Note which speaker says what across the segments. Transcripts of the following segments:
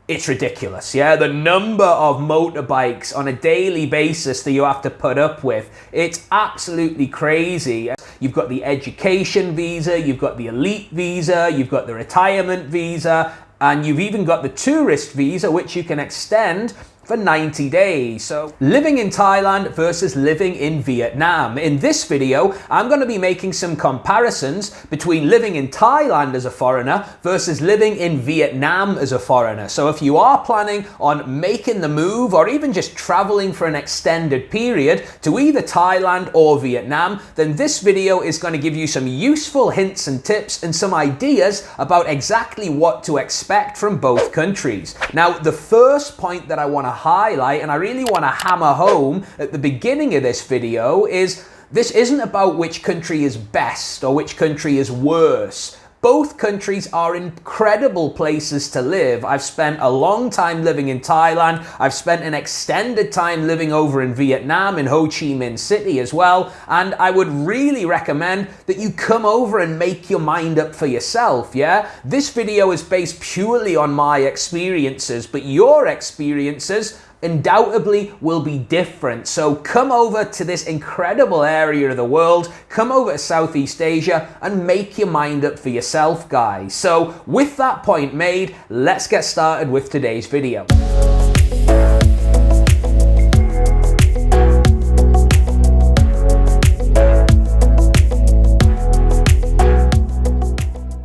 Speaker 1: it's ridiculous, yeah? The number of motorbikes on a daily basis that you have to put up with, it's absolutely crazy. You've got the education visa, you've got the elite visa, you've got the retirement visa, and you've even got the tourist visa, which you can extend for 90 days. So living in Thailand versus living in Vietnam. In this video, I'm going to be making some comparisons between living in Thailand as a foreigner versus living in Vietnam as a foreigner. So if you are planning on making the move or even just traveling for an extended period to either Thailand or Vietnam, then this video is going to give you some useful hints and tips and some ideas about exactly what to expect from both countries. Now, the first point that I want to highlight, and I really want to hammer home at the beginning of this video, is this isn't about which country is best or which country is worse. Both countries are incredible places to live. I've spent a long time living in Thailand. I've spent an extended time living over in Vietnam, in Ho Chi Minh City as well. And I would really recommend that you come over and make your mind up for yourself, yeah? This video is based purely on my experiences, but your experiences undoubtedly will be different. So come over to this incredible area of the world, come over to Southeast Asia and make your mind up for yourself, guys. So with that point made, let's get started with today's video.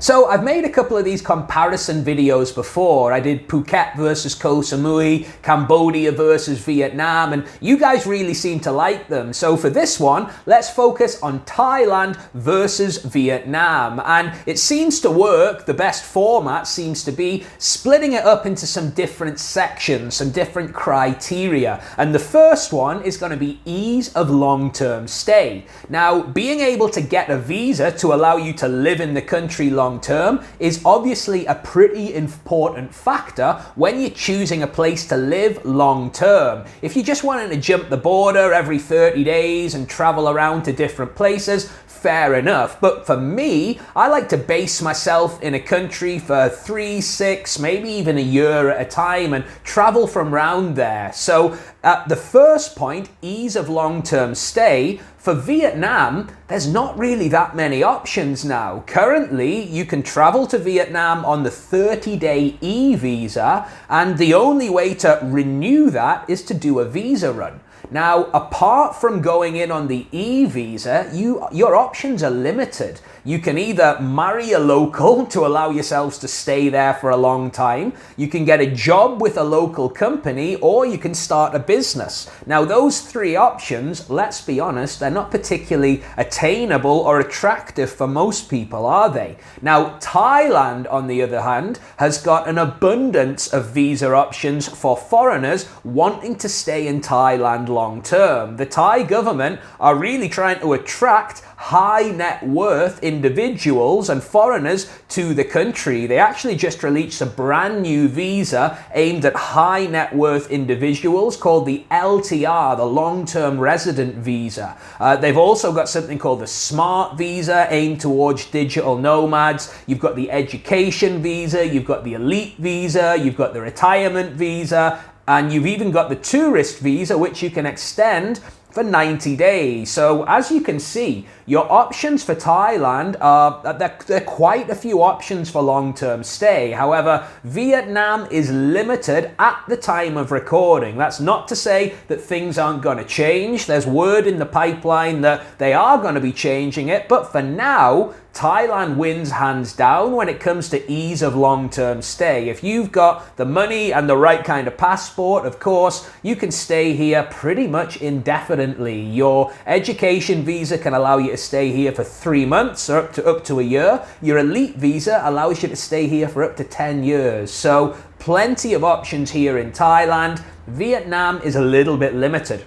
Speaker 1: So I've made a couple of these comparison videos before. I did Phuket versus Koh Samui, Cambodia versus Vietnam, and you guys really seem to like them. So for this one, let's focus on Thailand versus Vietnam. And it seems to work. The best format seems to be splitting it up into some different sections, some different criteria. And the first one is going to be ease of long-term stay. Now, being able to get a visa to allow you to live in the country long term is obviously a pretty important factor when you're choosing a place to live long term. If you just wanted to jump the border every 30 days and travel around to different places, fair enough. But for me, I like to base myself in a country for 3, 6, maybe even a year at a time and travel from around there. So at the first point, ease of long-term stay, for Vietnam, there's not really that many options now. Currently, you can travel to Vietnam on the 30-day e-visa, and the only way to renew that is to do a visa run. Now, apart from going in on the e-visa, your options are limited. You can either marry a local to allow yourselves to stay there for a long time, you can get a job with a local company, or you can start a business. Now, those three options, let's be honest, they're not particularly attainable or attractive for most people, are they? Now, Thailand, on the other hand, has got an abundance of visa options for foreigners wanting to stay in Thailand long term. The Thai government are really trying to attract high net worth individuals and foreigners to the country. They actually just released a brand new visa aimed at high net worth individuals called the LTR, the long-term resident visa. They've also got something called the smart visa aimed towards digital nomads. You've got the education visa, you've got the elite visa, you've got the retirement visa, and you've even got the tourist visa, which you can extend for 90 days. So as you can see, your options for Thailand are, there are quite a few options for long-term stay. However, Vietnam is limited at the time of recording. That's not to say that things aren't going to change. There's word in the pipeline that they are going to be changing it. But for now, Thailand wins hands down when it comes to ease of long-term stay. If you've got the money and the right kind of passport, of course, you can stay here pretty much indefinitely. Your education visa can allow you to stay here for 3 months or up to a year. Your elite visa allows you to stay here for up to 10 years. So plenty of options here in Thailand. Vietnam is a little bit limited.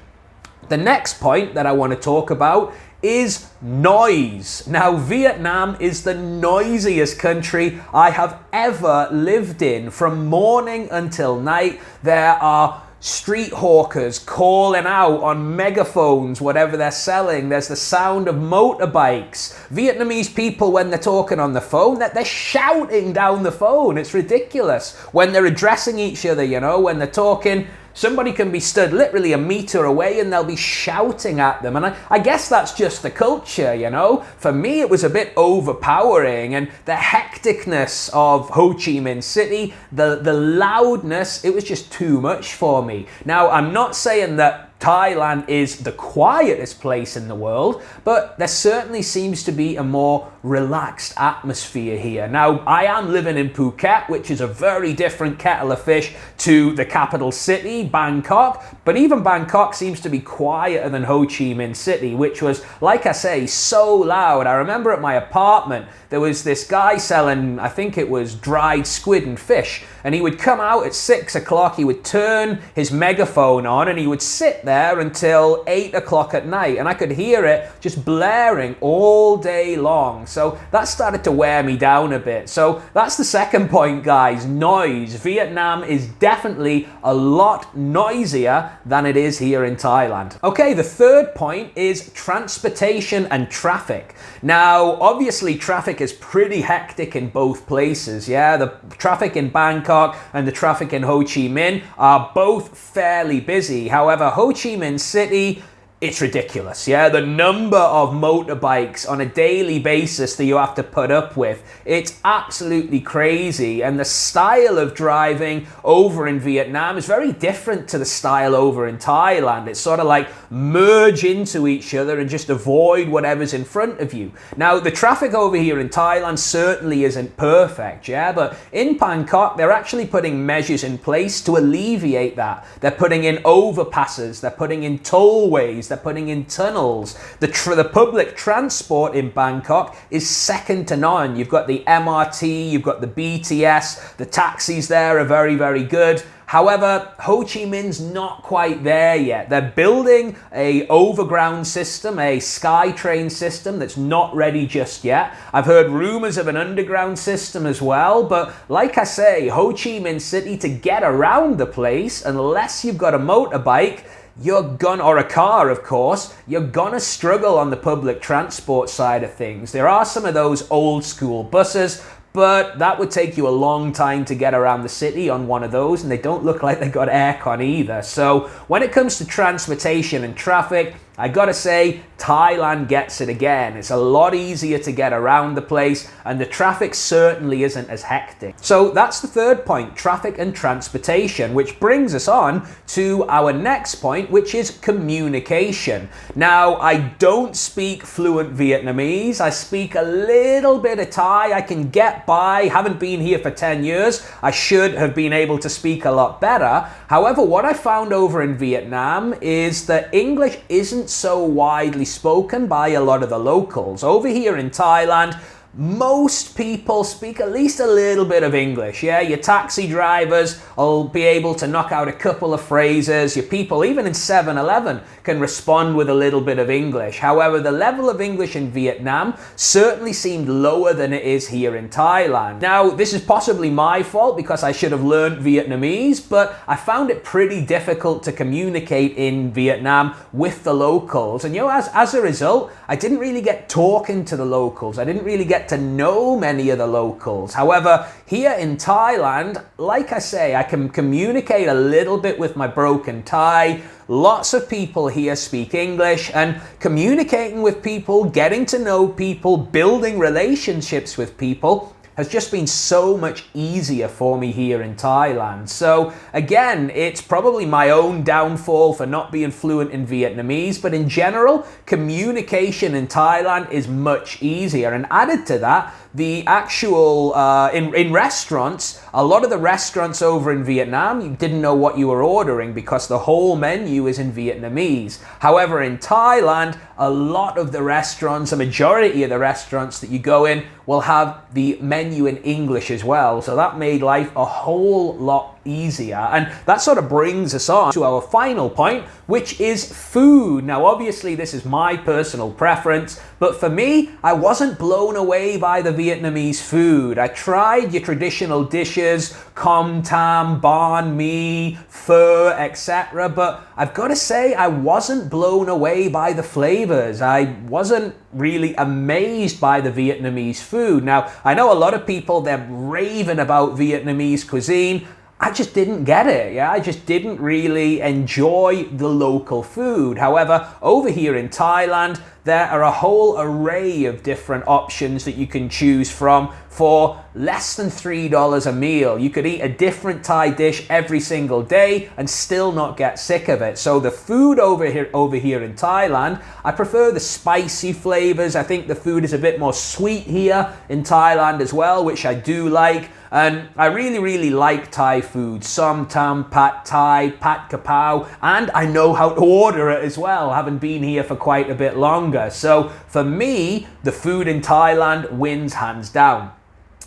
Speaker 1: The next point that I want to talk about is noise. Now, Vietnam is the noisiest country I have ever lived in. From morning until night, there are street hawkers calling out on megaphones, whatever they're selling. There's the sound of motorbikes. Vietnamese people, when they're talking on the phone, they're shouting down the phone. It's ridiculous. When they're addressing each other, you know, when they're talking, somebody can be stood literally a meter away and they'll be shouting at them. And I guess that's just the culture, you know. For me, it was a bit overpowering, and the hecticness of Ho Chi Minh City, the loudness, it was just too much for me. Now, I'm not saying that Thailand is the quietest place in the world, but there certainly seems to be a more relaxed atmosphere here. Now, I am living in Phuket, which is a very different kettle of fish to the capital city, Bangkok, but even Bangkok seems to be quieter than Ho Chi Minh City, which was, like I say, so loud. I remember at my apartment, there was this guy selling, I think it was dried squid and fish, and he would come out at 6 o'clock, he would turn his megaphone on, and he would sit there until 8 o'clock at night, and I could hear it just blaring all day long. So that started to wear me down a bit. So that's the second point, guys, noise. Vietnam is definitely a lot noisier than it is here in Thailand. Okay, the third point is transportation and traffic. Now, obviously traffic is pretty hectic in both places, yeah? The traffic in Bangkok and the traffic in Ho Chi Minh are both fairly busy. However, Ho Chi Minh City, it's ridiculous, yeah? The number of motorbikes on a daily basis that you have to put up with, it's absolutely crazy. And the style of driving over in Vietnam is very different to the style over in Thailand. It's sort of like merge into each other and just avoid whatever's in front of you. Now, the traffic over here in Thailand certainly isn't perfect, yeah? But in Bangkok, they're actually putting measures in place to alleviate that. They're putting in overpasses, they're putting in tollways, they're putting in tunnels. The public transport in Bangkok is second to none. You've got the MRT, you've got the BTS, the taxis there are very, very good. However, Ho Chi Minh's not quite there yet. They're building an overground system, a SkyTrain system that's not ready just yet. I've heard rumors of an underground system as well, but like I say, Ho Chi Minh City, to get around the place, unless you've got a motorbike, or a car, of course, you're gonna struggle on the public transport side of things. There are some of those old school buses, but that would take you a long time to get around the city on one of those, and they don't look like they got aircon either. So when it comes to transportation and traffic, I gotta say, Thailand gets it again. It's a lot easier to get around the place, and the traffic certainly isn't as hectic. So that's the third point, traffic and transportation, which brings us on to our next point, which is communication. Now, I don't speak fluent Vietnamese. I speak a little bit of Thai. I can get by. Haven't been here for 10 years. I should have been able to speak a lot better. However, what I found over in Vietnam is that English isn't so widely spoken by a lot of the locals. Over here in Thailand, most people speak at least a little bit of English, yeah? Your taxi drivers will be able to knock out a couple of phrases. Your people, even in 7-Eleven, can respond with a little bit of English. However, the level of English in Vietnam certainly seemed lower than it is here in Thailand. Now, this is possibly my fault because I should have learned Vietnamese, but I found it pretty difficult to communicate in Vietnam with the locals. And you know, as a result, I didn't really get talking to the locals. I didn't really get to know many of the locals. However, here in Thailand, like I say, I can communicate a little bit with my broken Thai. Lots of people here speak English, and communicating with people, getting to know people, building relationships with people has just been so much easier for me here in Thailand. So again, it's probably my own downfall for not being fluent in Vietnamese, but in general, communication in Thailand is much easier. And added to that, the actual, in restaurants, a lot of the restaurants over in Vietnam, you didn't know what you were ordering because the whole menu is in Vietnamese. However, in Thailand, a lot of the restaurants, a majority of the restaurants that you go in will have the menu in English as well. So that made life a whole lot easier. And that sort of brings us on to our final point, which is food. Now, obviously, this is my personal preference, but for me, I wasn't blown away by the Vietnamese food. I tried your traditional dishes, com tam, banh mi, pho, etc., but I've got to say I wasn't blown away by the flavors. I wasn't really amazed by the Vietnamese food. Now, I know a lot of people, they're raving about Vietnamese cuisine. I just didn't get it. Yeah, I just didn't really enjoy the local food. However, over here in Thailand, there are a whole array of different options that you can choose from for less than $3 a meal. You could eat a different Thai dish every single day and still not get sick of it. So the food over here in Thailand, I prefer the spicy flavors. I think the food is a bit more sweet here in Thailand as well, which I do like. And I really like Thai food. Som tam, pad Thai, pad kapow, and I know how to order it as well, having been here for quite a bit longer. So for me, the food in Thailand wins hands down.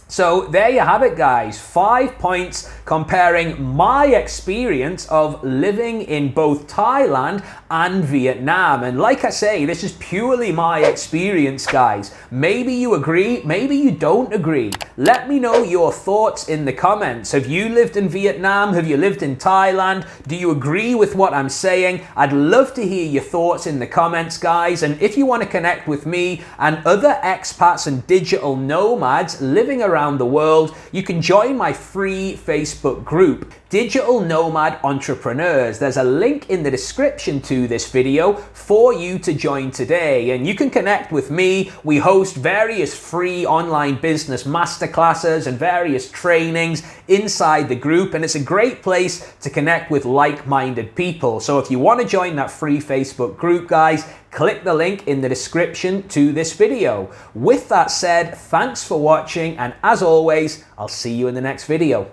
Speaker 1: So there you have it, guys. 5 points comparing my experience of living in both Thailand and Vietnam. And like I say, this is purely my experience, guys. Maybe you agree, maybe you don't agree. Let me know your thoughts in the comments. Have you lived in Vietnam? Have you lived in Thailand? Do you agree with what I'm saying? I'd love to hear your thoughts in the comments, guys. And if you want to connect with me and other expats and digital nomads living around the world, you can join my free Facebook group, Digital Nomad Entrepreneurs. There's a link in the description to this video for you to join today, and you can connect with me. We host various free online business masterclasses and various trainings inside the group, and it's a great place to connect with like-minded people. So if you want to join that free Facebook group, guys, click the link in the description to this video. With that said, thanks for watching, and as always, I'll see you in the next video.